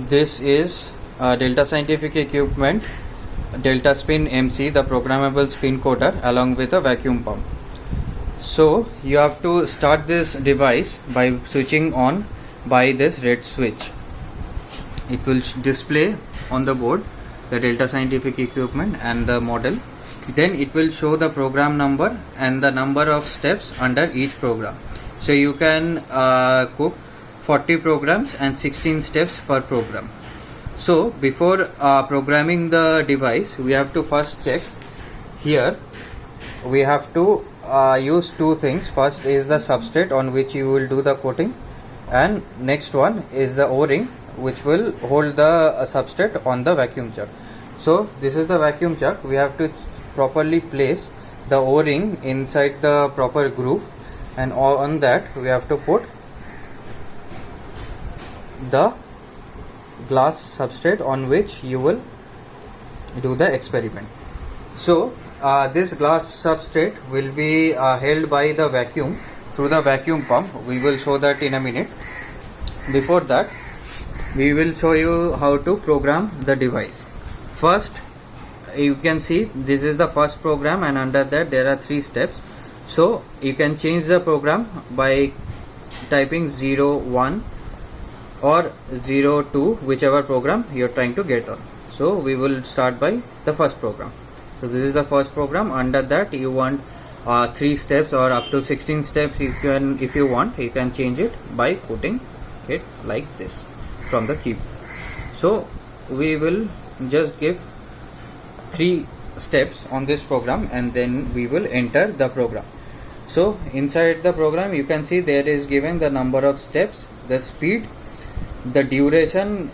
This is Delta Scientific Equipment Delta Spin MC, the programmable spin coater, along with a vacuum pump. So you have to start this device by switching on by this red switch. It will display on the board the Delta Scientific Equipment and the model. Then it will show the program number and the number of steps under each program. So you can cook 40 programs and 16 steps per program. So before programming the device, we have to first check. Here we have to use two things. First is the substrate on which you will do the coating, and next one is the O-ring which will hold the substrate on the vacuum chuck. So this is the vacuum chuck. We have to properly place the O-ring inside the proper groove, and on that we have to put the glass substrate on which you will do the experiment. So this glass substrate will be held by the vacuum through the vacuum pump. We will show that in a minute. Before that, we will show you how to program the device. First, you can see this is the first program, and under that there are 3 steps. So you can change the program by typing 01 or 02, whichever program you are trying to get on. So we will start by the first program. So this is the first program. Under that you want 3 steps or up to 16 steps. If you want, you can change it by putting it like this from the keyboard. So we will just give 3 steps on this program, and then we will enter the program. So inside the program you can see there is given the number of steps, the speed, the duration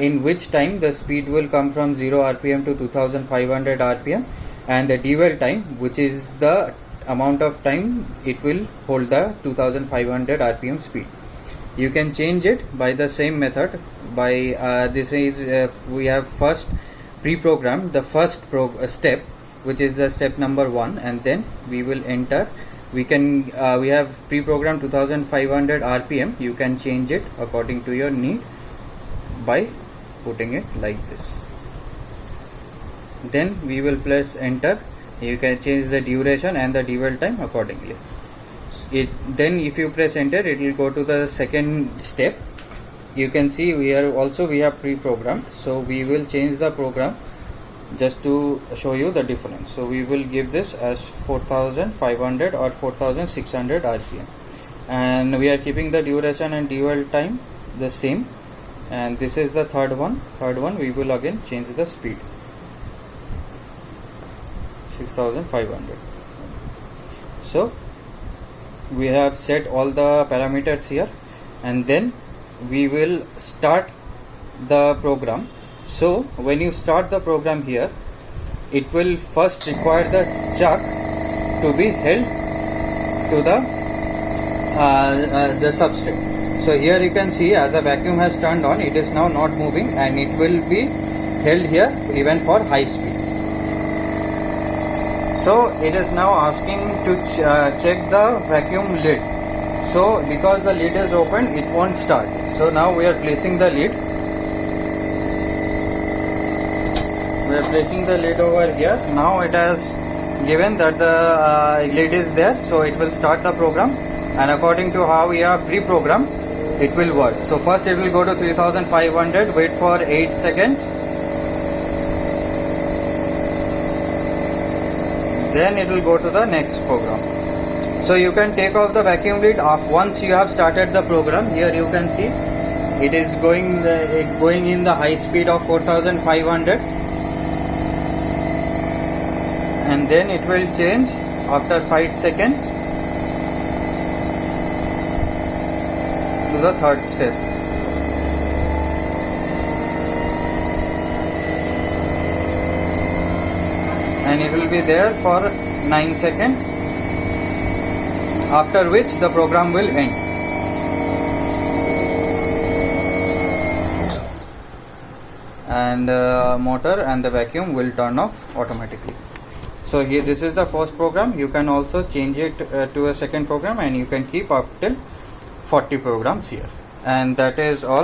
in which time the speed will come from 0 rpm to 2500 rpm, and the dwell time, which is the amount of time it will hold the 2500 rpm speed. You can change it by the same method. By this is we have first pre-programmed the first step, which is the step number 1, and then we will enter. We have pre-programmed 2500 rpm. You can change it according to your need by putting it like this. Then we will press enter. You can change the duration and the dwell time accordingly. Then if you press enter, it will go to the second step. You can see we have pre-programmed, so we will change the program just to show you the difference. So we will give this as 4500 or 4600 rpm, and we are keeping the duration and dwell time the same. And this is the third one. We will again change the speed, 6500. So we have set all the parameters here, and then we will start the program. So when you start the program here, it will first require the chuck to be held to the substrate. So here you can see, as the vacuum has turned on, it is now not moving, and it will be held here even for high speed. So it is now asking to check the vacuum lid. So because the lid is open, it won't start. So now we are placing the lid. We are placing the lid over here. Now it has given that the lid is there, so it will start the program, and according to how we have pre-programmed, it will work. So first it will go to 3500, wait for 8 seconds. Then it will go to the next program. So you can take off the vacuum lid once you have started the program. Here you can see it is going in the high speed of 4500, and then it will change after 5 seconds to the third step. And it will be there for 9 seconds, after which the program will end. And motor and the vacuum will turn off automatically. So here, this is the first program. You can also change it to a second program, and you can keep up till 40 programs here. And that is all.